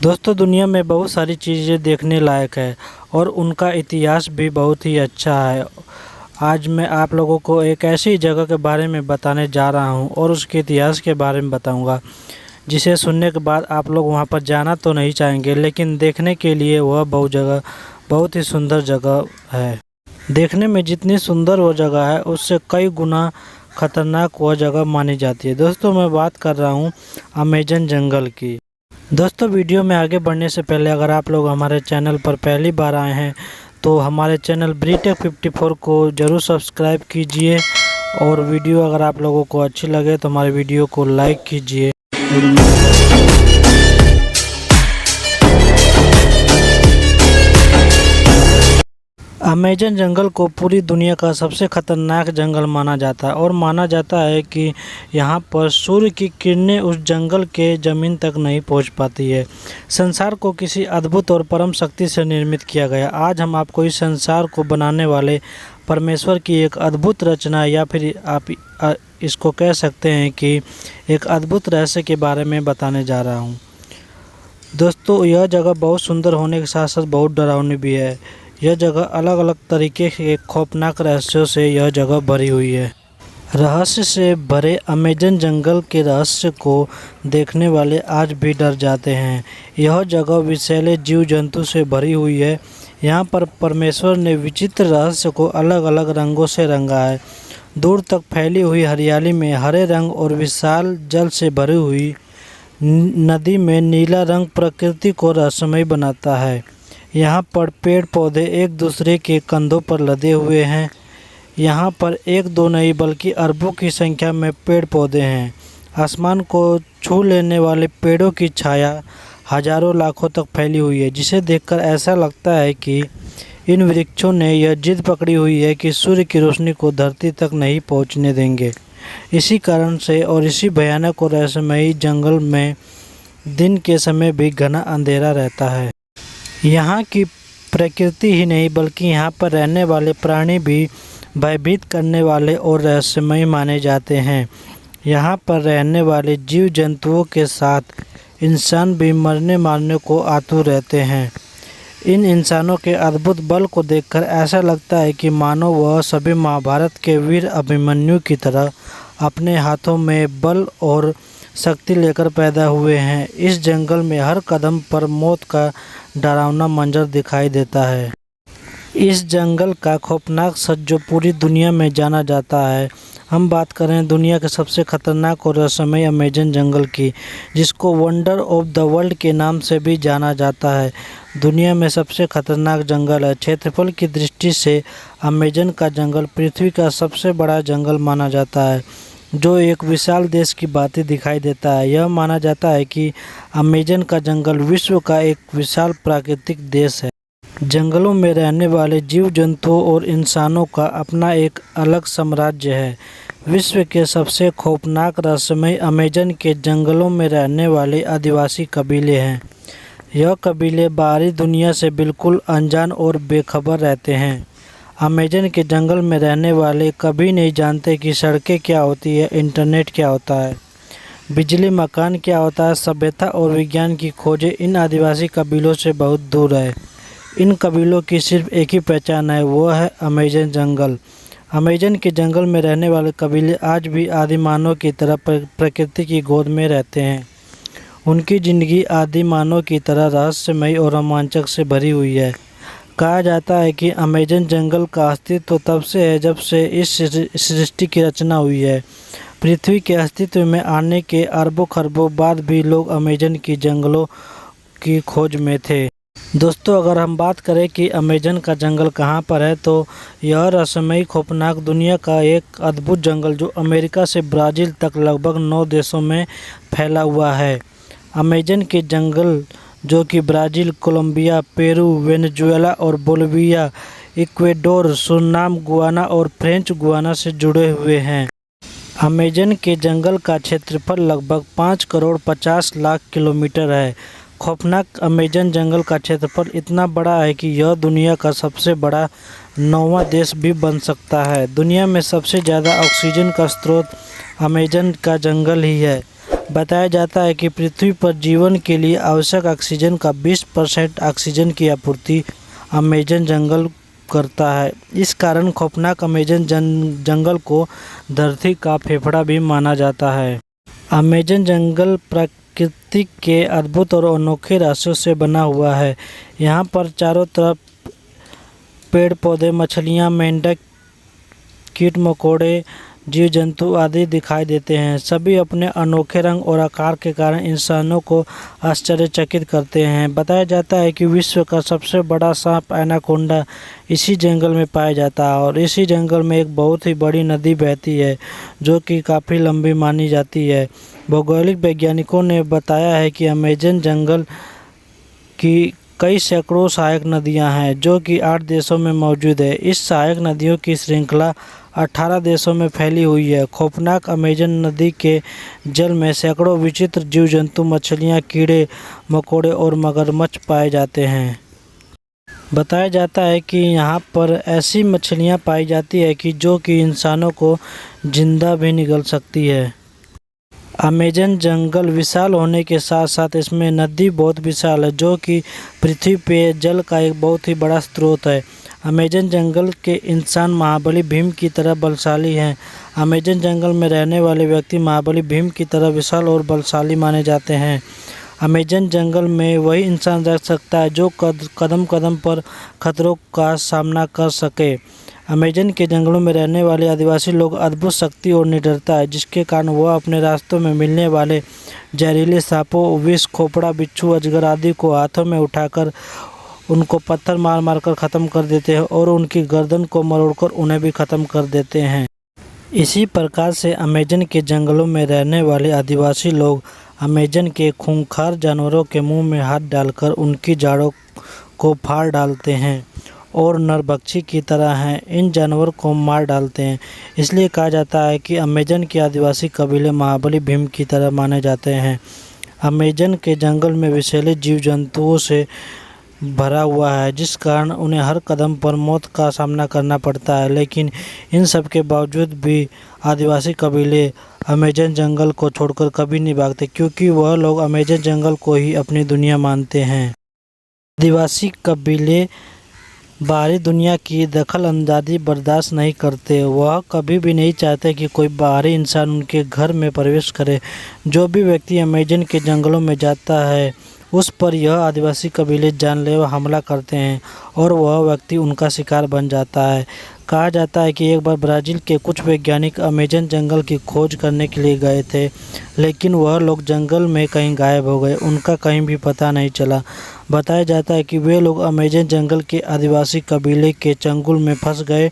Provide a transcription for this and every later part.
दोस्तों, दुनिया में बहुत सारी चीज़ें देखने लायक है और उनका इतिहास भी बहुत ही अच्छा है। आज मैं आप लोगों को एक ऐसी जगह के बारे में बताने जा रहा हूं और उसके इतिहास के बारे में बताऊंगा, जिसे सुनने के बाद आप लोग वहां पर जाना तो नहीं चाहेंगे, लेकिन देखने के लिए वह बहुत ही सुंदर जगह है। देखने में जितनी सुंदर वो जगह है, उससे कई गुना खतरनाक वह जगह मानी जाती है। दोस्तों, मैं बात कर रहा हूँ अमेजन जंगल की। दोस्तों, वीडियो में आगे बढ़ने से पहले अगर आप लोग हमारे चैनल पर पहली बार आए हैं तो हमारे चैनल ब्रीटेक 54 को ज़रूर सब्सक्राइब कीजिए और वीडियो अगर आप लोगों को अच्छी लगे तो हमारे वीडियो को लाइक कीजिए। अमेजन जंगल को पूरी दुनिया का सबसे खतरनाक जंगल माना जाता है और माना जाता है कि यहाँ पर सूर्य की किरणें उस जंगल के ज़मीन तक नहीं पहुँच पाती है। संसार को किसी अद्भुत और परम शक्ति से निर्मित किया गया। आज हम आपको इस संसार को बनाने वाले परमेश्वर की एक अद्भुत रचना, या फिर आप इसको कह सकते हैं कि एक अद्भुत रहस्य के बारे में बताने जा रहा हूँ। दोस्तों, यह जगह बहुत सुंदर होने के साथ साथ बहुत डरावनी भी है। यह जगह अलग अलग तरीके के खौफनाक रहस्यों से यह जगह भरी हुई है। रहस्य से भरे अमेजन जंगल के रहस्य को देखने वाले आज भी डर जाते हैं। यह जगह विषैले जीव जंतु से भरी हुई है। यहाँ पर परमेश्वर ने विचित्र रहस्य को अलग अलग रंगों से रंगा है। दूर तक फैली हुई हरियाली में हरे रंग और विशाल जल से भरी हुई नदी में नीला रंग प्रकृति को रहस्यमय बनाता है। यहाँ पर पेड़ पौधे एक दूसरे के कंधों पर लदे हुए हैं। यहाँ पर एक दो नहीं बल्कि अरबों की संख्या में पेड़ पौधे हैं। आसमान को छू लेने वाले पेड़ों की छाया हजारों लाखों तक फैली हुई है, जिसे देखकर ऐसा लगता है कि इन वृक्षों ने यह जिद पकड़ी हुई है कि सूर्य की रोशनी को धरती तक नहीं पहुँचने देंगे। इसी कारण से और इसी भयानक और रहस्यमयी जंगल में दिन के समय भी घना अंधेरा रहता है। यहाँ की प्रकृति ही नहीं बल्कि यहाँ पर रहने वाले प्राणी भी भयभीत करने वाले और रहस्यमय माने जाते हैं। यहाँ पर रहने वाले जीव जंतुओं के साथ इंसान भी मरने मारने को आतुर रहते हैं। इन इंसानों के अद्भुत बल को देखकर ऐसा लगता है कि मानो वह सभी महाभारत के वीर अभिमन्यु की तरह अपने हाथों में बल और शक्ति लेकर पैदा हुए हैं। इस जंगल में हर कदम पर मौत का डरावना मंजर दिखाई देता है। इस जंगल का खौफनाक सच जो पूरी दुनिया में जाना जाता है। हम बात करें दुनिया के सबसे खतरनाक और रहस्यमय अमेजन जंगल की, जिसको वंडर ऑफ द वर्ल्ड के नाम से भी जाना जाता है। दुनिया में सबसे खतरनाक जंगल है। क्षेत्रफल की दृष्टि से अमेजन का जंगल पृथ्वी का सबसे बड़ा जंगल माना जाता है, जो एक विशाल देश की भांति दिखाई देता है। यह माना जाता है कि अमेजन का जंगल विश्व का एक विशाल प्राकृतिक देश है। जंगलों में रहने वाले जीव जंतुओं और इंसानों का अपना एक अलग साम्राज्य है। विश्व के सबसे खौफनाक रहस्यमय अमेजन के जंगलों में रहने वाले आदिवासी कबीले हैं। यह कबीले बाहरी दुनिया से बिल्कुल अनजान और बेखबर रहते हैं। अमेजन के जंगल में रहने वाले कभी नहीं जानते कि सड़कें क्या होती है, इंटरनेट क्या होता है, बिजली मकान क्या होता है। सभ्यता और विज्ञान की खोजें इन आदिवासी कबीलों से बहुत दूर है। इन कबीलों की सिर्फ एक ही पहचान है, वो है अमेजन जंगल। अमेजन के जंगल में रहने वाले कबीले आज भी आदिमानव की तरह प्रकृति की गोद में रहते हैं। उनकी ज़िंदगी आदिमानव की तरह रहस्यमय और रोमांचक से भरी हुई है। कहा जाता है कि अमेजन जंगल का अस्तित्व तब से है जब से इस सृष्टि की रचना हुई है। पृथ्वी के अस्तित्व में आने के अरबों खरबों बाद भी लोग अमेजन की जंगलों की खोज में थे। दोस्तों, अगर हम बात करें कि अमेजन का जंगल कहाँ पर है, तो यह रहस्यमयी खौफनाक दुनिया का एक अद्भुत जंगल जो अमेरिका से ब्राज़ील तक लगभग 9 देशों में फैला हुआ है। अमेजन के जंगल जो कि ब्राज़ील, कोलंबिया, पेरू, वेनेजुएला और बोलिविया, इक्वेडोर, सुरनाम, गुयाना और फ्रेंच गुयाना से जुड़े हुए हैं। अमेजन के जंगल का क्षेत्रफल लगभग 5 करोड़ 50 लाख किलोमीटर है। खौफनाक अमेजन जंगल का क्षेत्रफल इतना बड़ा है कि यह दुनिया का सबसे बड़ा 9वां देश भी बन सकता है। दुनिया में सबसे ज़्यादा ऑक्सीजन का स्रोत अमेजन का जंगल ही है। बताया जाता है कि पृथ्वी पर जीवन के लिए आवश्यक ऑक्सीजन का 20% ऑक्सीजन की आपूर्ति अमेजन जंगल करता है। इस कारण खौफनाक अमेजन जंगल को धरती का फेफड़ा भी माना जाता है। अमेजन जंगल प्रकृति के अद्भुत और अनोखे रहस्यों से बना हुआ है। यहाँ पर चारों तरफ पेड़ पौधे, मछलियाँ, मेंढक, कीट मकोड़े, जीव जंतु आदि दिखाई देते हैं। सभी अपने अनोखे रंग और आकार के कारण इंसानों को आश्चर्यचकित करते हैं। बताया जाता है कि विश्व का सबसे बड़ा सांप एनाकोंडा इसी जंगल में पाया जाता है और इसी जंगल में एक बहुत ही बड़ी नदी बहती है जो कि काफ़ी लंबी मानी जाती है। भौगोलिक वैज्ञानिकों ने बताया है कि अमेजन जंगल की कई सैकड़ों सहायक नदियां हैं जो कि 8 देशों में मौजूद है। इस सहायक नदियों की श्रृंखला 18 देशों में फैली हुई है। खौफनाक अमेजन नदी के जल में सैकड़ों विचित्र जीव जंतु, मछलियां, कीड़े मकोड़े और मगरमच्छ पाए जाते हैं। बताया जाता है कि यहाँ पर ऐसी मछलियाँ पाई जाती है कि जो कि इंसानों को जिंदा भी निगल सकती है। अमेजन जंगल विशाल होने के साथ साथ इसमें नदी बहुत विशाल है जो कि पृथ्वी पे जल का एक बहुत ही बड़ा स्रोत है। अमेजन जंगल के इंसान महाबली भीम की तरह बलशाली हैं। अमेजन जंगल में रहने वाले व्यक्ति महाबली भीम की तरह विशाल और बलशाली माने जाते हैं। अमेजन जंगल में वही इंसान रह सकता है जो कदम कदम पर खतरों का सामना कर सके। अमेजन के जंगलों में रहने वाले आदिवासी लोग अद्भुत शक्ति और निडरता है जिसके कारण वह अपने रास्तों में मिलने वाले जहरीले सांपों, विष, खोपड़ा, बिच्छू, अजगर आदि को हाथों में उठाकर उनको पत्थर मार मार कर ख़त्म कर देते हैं और उनकी गर्दन को मरोड़कर उन्हें भी ख़त्म कर देते हैं। इसी प्रकार से अमेजन के जंगलों में रहने वाले आदिवासी लोग अमेजन के खूंखार जानवरों के मुंह में हाथ डालकर उनकी जाड़ों को फाड़ डालते हैं और नरभक्षी की तरह हैं इन जानवरों को मार डालते हैं। इसलिए कहा जाता है कि अमेजन के आदिवासी कबीले महाबली भीम की तरह माने जाते हैं। अमेजन के जंगल में विषैले जीव जंतुओं से भरा हुआ है जिस कारण उन्हें हर कदम पर मौत का सामना करना पड़ता है, लेकिन इन सब के बावजूद भी आदिवासी कबीले अमेजन जंगल को छोड़कर कभी नहीं भागते क्योंकि वह लोग अमेजन जंगल को ही अपनी दुनिया मानते हैं। आदिवासी कबीले बाहरी दुनिया की दखल अंदाजी बर्दाश्त नहीं करते। वह कभी भी नहीं चाहते कि कोई बाहरी इंसान उनके घर में प्रवेश करे। जो भी व्यक्ति अमेजन के जंगलों में जाता है उस पर यह आदिवासी कबीले जानलेवा हमला करते हैं और वह व्यक्ति उनका शिकार बन जाता है। कहा जाता है कि एक बार ब्राज़ील के कुछ वैज्ञानिक अमेजन जंगल की खोज करने के लिए गए थे, लेकिन वह लोग जंगल में कहीं गायब हो गए, उनका कहीं भी पता नहीं चला। बताया जाता है कि वे लोग अमेजन जंगल के आदिवासी कबीले के चंगुल में फंस गए,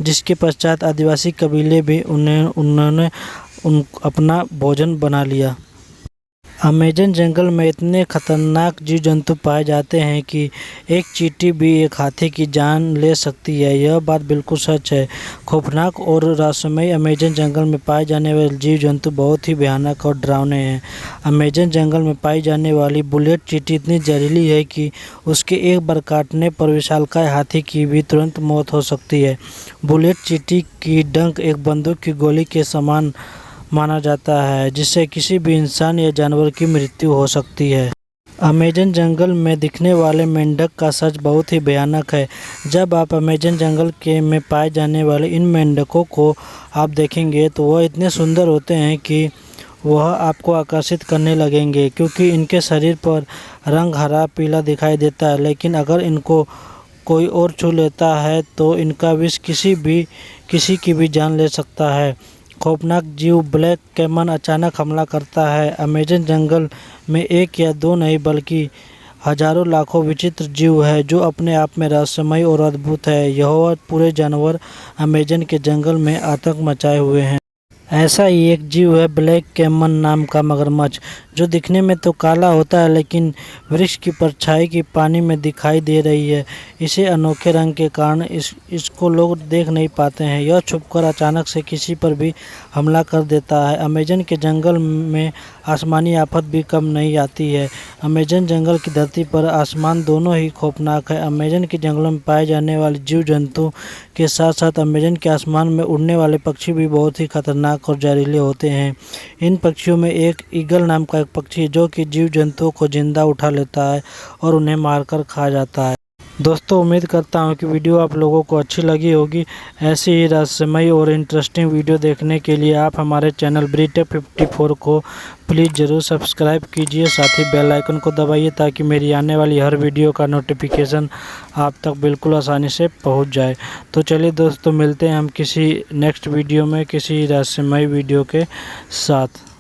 जिसके पश्चात आदिवासी कबीले भी उन्होंने अपना भोजन बना लिया। अमेजन जंगल में इतने खतरनाक जीव जंतु पाए जाते हैं कि एक चींटी भी एक हाथी की जान ले सकती है। यह बात बिल्कुल सच है। खौफनाक और रहस्यमयी अमेजन जंगल में पाए जाने वाले जीव जंतु बहुत ही भयानक और डरावने हैं। अमेजन जंगल में पाई जाने वाली बुलेट चींटी इतनी जहरीली है कि उसके एक बार काटने पर विशालकाय हाथी की भी तुरंत मौत हो सकती है। बुलेट चींटी की डंक एक बंदूक की गोली के समान माना जाता है जिससे किसी भी इंसान या जानवर की मृत्यु हो सकती है। अमेजन जंगल में दिखने वाले मेंढक का सच बहुत ही भयानक है। जब आप अमेजन जंगल के में पाए जाने वाले इन मेंढकों को आप देखेंगे तो वह इतने सुंदर होते हैं कि वह आपको आकर्षित करने लगेंगे क्योंकि इनके शरीर पर रंग हरा पीला दिखाई देता है, लेकिन अगर इनको कोई और छू लेता है तो इनका विष किसी की भी जान ले सकता है। खौफनाक जीव ब्लैक कैमन अचानक हमला करता है। अमेजन जंगल में एक या दो नहीं बल्कि हजारों लाखों विचित्र जीव है जो अपने आप में रहस्यमय और अद्भुत है। यह पूरे जानवर अमेजन के जंगल में आतंक मचाए हुए हैं। ऐसा ही एक जीव है ब्लैक कैमन नाम का मगरमच्छ जो दिखने में तो काला होता है, लेकिन वृक्ष की परछाई की पानी में दिखाई दे रही है। इसे अनोखे रंग के कारण इसको लोग देख नहीं पाते हैं। यह छुपकर अचानक से किसी पर भी हमला कर देता है। अमेज़न के जंगल में आसमानी आफत भी कम नहीं आती है। अमेज़न जंगल की धरती पर आसमान दोनों ही खौफनाक है। अमेज़न के जंगलों में पाए जाने वाले जीव जंतु के साथ साथ अमेज़न के आसमान में उड़ने वाले पक्षी भी बहुत ही खतरनाक और जहरीले होते हैं। इन पक्षियों में एक ईगल नाम का एक पक्षी है जो कि जीव जंतुओं को जिंदा उठा लेता है और उन्हें मारकर खा जाता है। दोस्तों, उम्मीद करता हूँ कि वीडियो आप लोगों को अच्छी लगी होगी। ऐसी ही रहस्यमयी और इंटरेस्टिंग वीडियो देखने के लिए आप हमारे चैनल ब्रीटेक 54 को प्लीज़ ज़रूर सब्सक्राइब कीजिए। साथ ही बेल आइकन को दबाइए ताकि मेरी आने वाली हर वीडियो का नोटिफिकेशन आप तक बिल्कुल आसानी से पहुँच जाए। तो चलिए दोस्तों, मिलते हैं हम किसी नेक्स्ट वीडियो में किसी रहस्यमयी वीडियो के साथ।